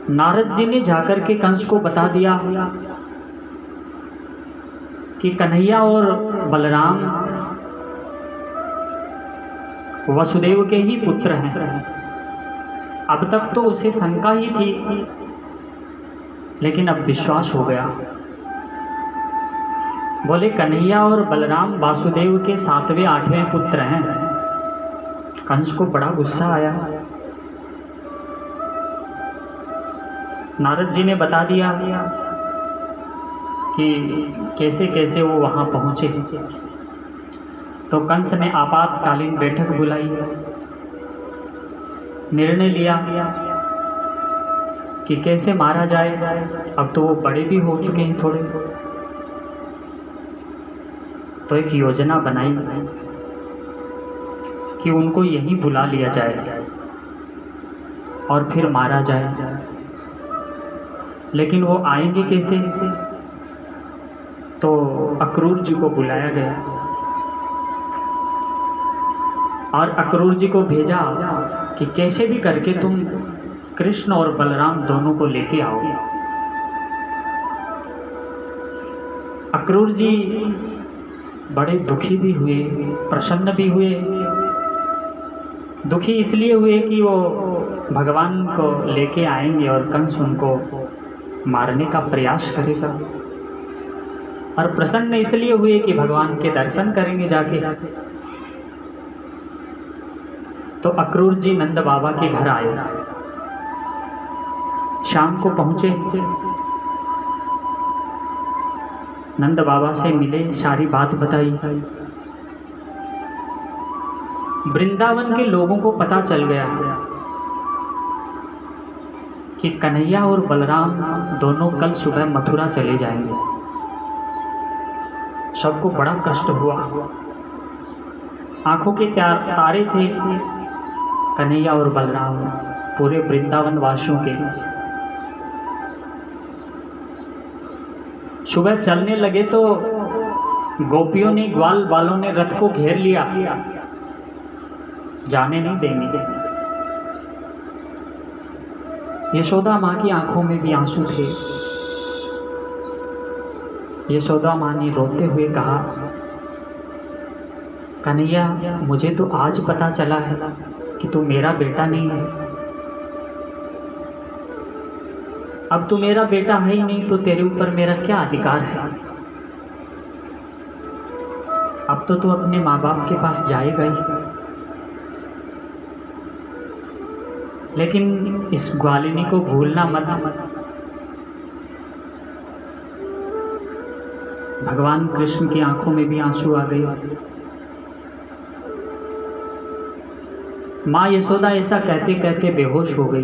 नारद जी ने जाकर के कंस को बता दिया कि कन्हैया और बलराम वसुदेव के ही पुत्र हैं। अब तक तो उसे शंका ही थी, लेकिन अब विश्वास हो गया। बोले कन्हैया और बलराम वासुदेव के 7वें 8वें पुत्र हैं। कंस को बड़ा गुस्सा आया। नारद जी ने बता दिया कि कैसे कैसे वो वहाँ पहुँचे। तो कंस ने आपातकालीन बैठक बुलाई, निर्णय लिया कि कैसे मारा जाए। अब तो वो बड़े भी हो चुके हैं थोड़े। तो एक योजना बनाई कि उनको यहीं बुला लिया जाए और फिर मारा जाए। लेकिन वो आएंगे कैसे? तो अक्रूर जी को बुलाया गया और अक्रूर जी को भेजा कि कैसे भी करके तुम कृष्ण और बलराम दोनों को लेके आओ। अक्रूर जी बड़े दुखी भी हुए, प्रसन्न भी हुए। दुखी इसलिए हुए कि वो भगवान को लेके आएंगे और कंस उनको मारने का प्रयास करेगा, और प्रसन्न इसलिए हुए कि भगवान के दर्शन करेंगे जाके। तो अक्रूर जी नंद बाबा के घर आए। शाम को पहुँचे, नंद बाबा से मिले, सारी बात बताई। वृंदावन के लोगों को पता चल गया कि कन्हैया और बलराम दोनों कल सुबह मथुरा चले जाएंगे। सबको बड़ा कष्ट हुआ। आंखों के तारे थे कन्हैया और बलराम, पूरे वृंदावन वासियों के। सुबह चलने लगे तो गोपियों ने, ग्वाल वालों ने रथ को घेर लिया, जाने नहीं देंगे। यशोदा माँ की आंखों में भी आंसू थे। यशोदा माँ ने रोते हुए कहा, कन्हैया मुझे तो आज पता चला है कि तू मेरा बेटा नहीं है। अब तू मेरा बेटा है ही नहीं तो तेरे ऊपर मेरा क्या अधिकार है? अब तो तू अपने माँ बाप के पास जाएगा ही। लेकिन इस ग्वालिनी को भूलना मत। भगवान कृष्ण की आंखों में भी आंसू आ गए। माँ यशोदा ऐसा कहते कहते बेहोश हो गई।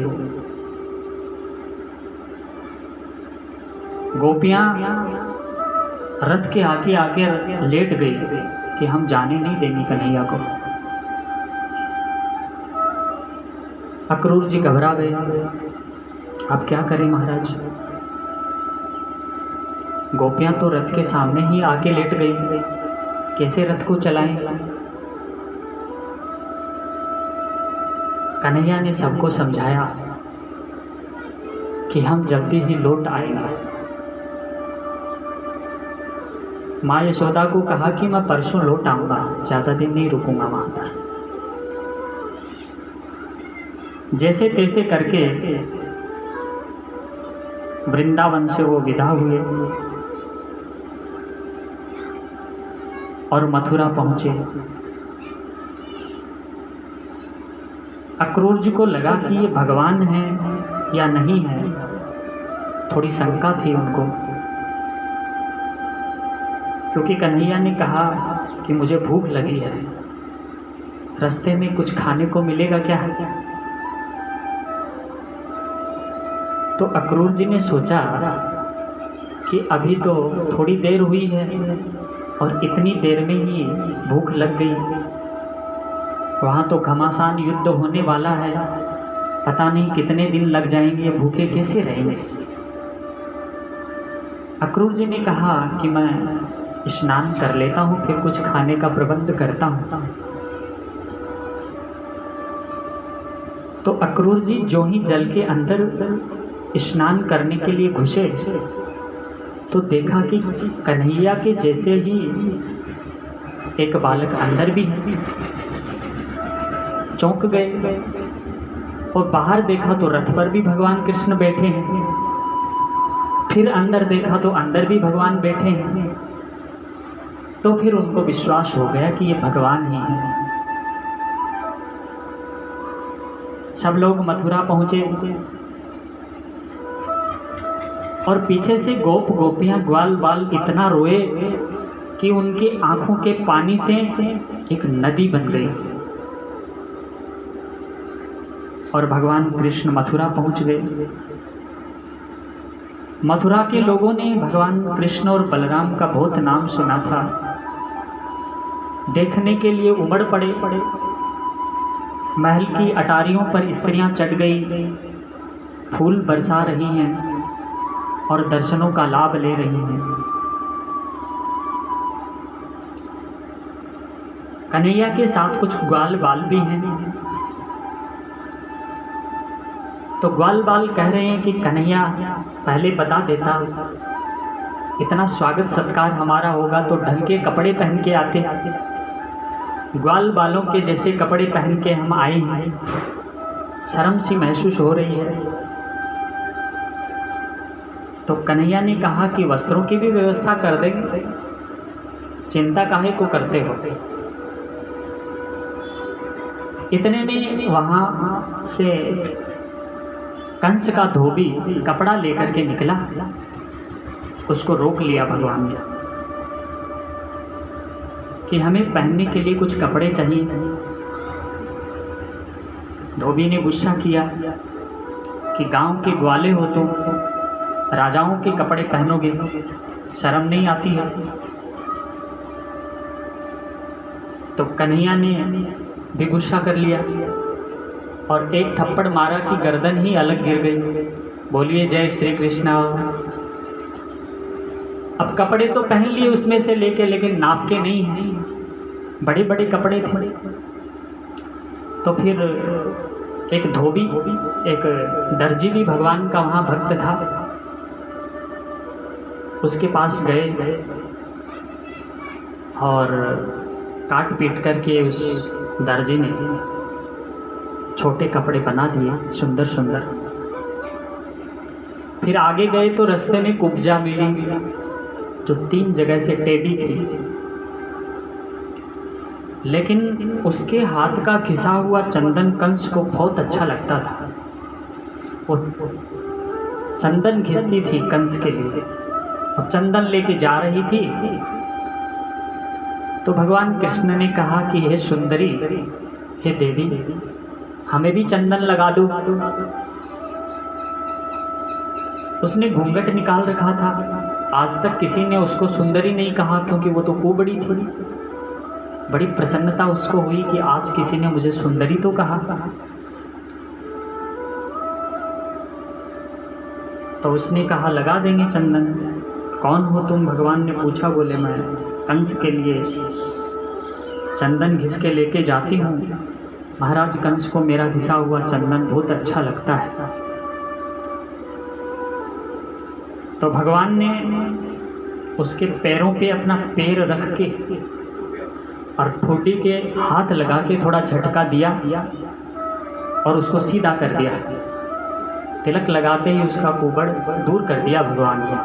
गोपियां रथ के आगे आके लेट गई कि हम जाने नहीं देंगे कन्हैया को। अक्रूर जी घबरा गए, अब क्या करें महाराज? गोपियां तो रथ के सामने ही आके लेट गई, कैसे रथ को चलाएं? कन्हैया ने सबको समझाया कि हम जल्दी ही लौट आएंगे। माँ यशोदा को कहा कि मैं परसों लौट आऊँगा, ज़्यादा दिन नहीं रुकूंगा वहाँ पर। जैसे तैसे करके वृंदावन से वो विदा हुए और मथुरा पहुँचे। अक्रूर जी को लगा कि ये भगवान है या नहीं है, थोड़ी शंका थी उनको, क्योंकि कन्हैया ने कहा कि मुझे भूख लगी है, रास्ते में कुछ खाने को मिलेगा क्या? तो अक्रूर जी ने सोचा कि अभी तो थोड़ी देर हुई है और इतनी देर में ही भूख लग गई। वहाँ तो घमासान युद्ध होने वाला है, पता नहीं कितने दिन लग जाएंगे, भूखे कैसे रहेंगे। अक्रूर जी ने कहा कि मैं स्नान कर लेता हूँ, फिर कुछ खाने का प्रबंध करता हूँ। तो अक्रूर जी जो ही जल के अंदर स्नान करने के लिए घुसे तो देखा कि कन्हैया के जैसे ही एक बालक अंदर भी है। चौंक गए और बाहर देखा तो रथ पर भी भगवान कृष्ण बैठे हैं। फिर अंदर देखा तो अंदर भी भगवान बैठे हैं। तो फिर उनको विश्वास हो गया कि ये भगवान ही है। सब लोग मथुरा पहुंचे और पीछे से गोप गोपियां ग्वाल बाल इतना रोए कि उनकी आंखों के पानी से एक नदी बन गई। और भगवान कृष्ण मथुरा पहुंच गए। मथुरा के लोगों ने भगवान कृष्ण और बलराम का बहुत नाम सुना था। देखने के लिए उमड़ पड़े। महल की अटारियों पर स्त्रियां चढ़ गई, फूल बरसा रही हैं और दर्शनों का लाभ ले रही हैं। कन्हैया के साथ कुछ ग्वाल बाल भी हैं। तो ग्वाल बाल कह रहे हैं कि कन्हैया पहले बता देता, इतना स्वागत सत्कार हमारा होगा तो ढंग के कपड़े पहन के आते। ग्वाल बालों के जैसे कपड़े पहन के हम आए हैं, शर्म सी महसूस हो रही है। तो कन्हैया ने कहा कि वस्त्रों की भी व्यवस्था कर देंगे, चिंता काहे को करते हो। इतने में वहां से कंस का धोबी कपड़ा लेकर के निकला। उसको रोक लिया भगवान ने कि हमें पहनने के लिए कुछ कपड़े चाहिए। धोबी ने गुस्सा किया कि गांव के ग्वाले हो तो राजाओं के कपड़े पहनोगे, शर्म नहीं आती है। तो कन्हैया ने भी गुस्सा कर लिया और एक थप्पड़ मारा कि गर्दन ही अलग गिर गई। बोलिए जय श्री कृष्ण। अब कपड़े तो पहन लिए उसमें से लेके, लेकिन नाप के नहीं हैं, बड़े बड़े कपड़े थे। तो फिर एक धोबी, एक दर्जी भी भगवान का वहाँ भक्त था, उसके पास गए और काट पीट करके उस दर्जी ने छोटे कपड़े बना दिए, सुंदर सुंदर। फिर आगे गए तो रास्ते में कुब्जा मिली जो 3 जगह से टेढ़ी थी, लेकिन उसके हाथ का घिसा हुआ चंदन कंस को बहुत अच्छा लगता था। वो चंदन घिसती थी कंस के लिए और चंदन लेके जा रही थी। तो भगवान कृष्ण ने कहा कि हे सुंदरी, हे देवी, हमें भी चंदन लगा दो। उसने घूंघट निकाल रखा था। आज तक किसी ने उसको सुंदरी नहीं कहा क्योंकि वो तो कुबड़ी थी। बड़ी प्रसन्नता उसको हुई कि आज किसी ने मुझे सुंदरी तो कहा। तो उसने कहा लगा देंगे चंदन। कौन हो तुम? भगवान ने पूछा। बोले मैं कंस के लिए चंदन घिस के लेके जाती हूँ। महाराज कंस को मेरा घिसा हुआ चंदन बहुत अच्छा लगता है। तो भगवान ने उसके पैरों पे अपना पैर रख के और ठोडी के हाथ लगा के थोड़ा झटका दिया और उसको सीधा कर दिया। तिलक लगाते ही उसका कुबड़ दूर कर दिया भगवान ने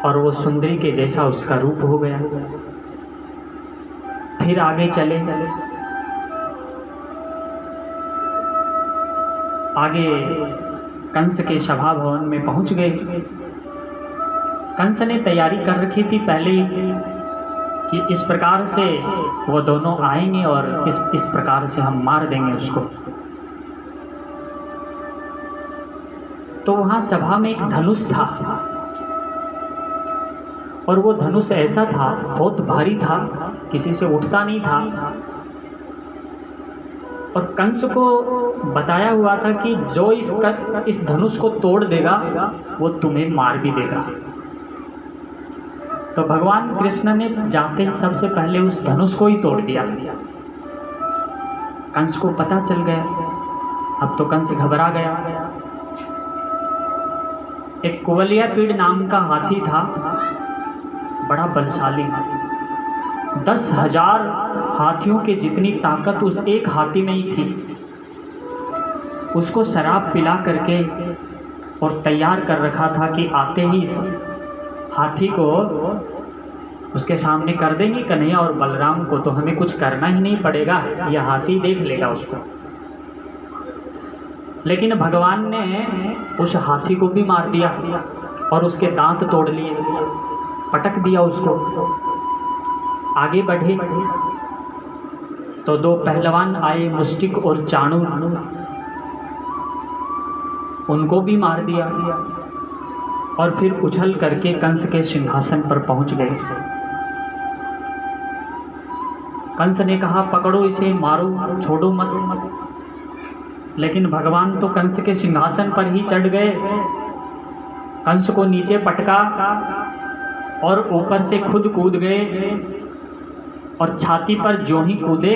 और वो सुंदरी के जैसा उसका रूप हो गया। फिर आगे चले। आगे कंस के सभा भवन में पहुंच गए। कंस ने तैयारी कर रखी थी पहले ही कि इस प्रकार से वो दोनों आएंगे और इस प्रकार से हम मार देंगे उसको। तो वहां सभा में एक धनुष था और वो धनुष ऐसा था, बहुत भारी था, किसी से उठता नहीं था। और कंस को बताया हुआ था कि जो इस धनुष को तोड़ देगा वो तुम्हें मार भी देगा। तो भगवान कृष्ण ने जाते ही सबसे पहले उस धनुष को ही तोड़ दिया। कंस को पता चल गया। अब तो कंस घबरा गया एक कुवलियापीड़ नाम का हाथी था, बड़ा बलशाली। 10,000 हाथियों के जितनी ताकत उस एक हाथी में ही थी। उसको शराब पिला करके और तैयार कर रखा था कि आते ही इस हाथी को उसके सामने कर देंगे कन्हैया और बलराम को, तो हमें कुछ करना ही नहीं पड़ेगा, यह हाथी देख लेगा उसको। लेकिन भगवान ने उस हाथी को भी मार दिया और उसके दांत तोड़ लिए, पटक दिया उसको। आगे बढ़े तो दो पहलवान आए, मुष्टिक और चाणूर, उनको भी मार दिया और फिर उछल करके कंस के सिंहासन पर पहुंच गए। कंस ने कहा पकड़ो इसे, मारो, छोड़ो मत। लेकिन भगवान तो कंस के सिंहासन पर ही चढ़ गए, कंस को नीचे पटका और ऊपर से खुद कूद गए और छाती पर जो ही कूदे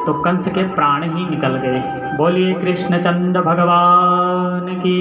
तो कंस के प्राण ही निकल गए। बोलिए कृष्णचंद्र भगवान की।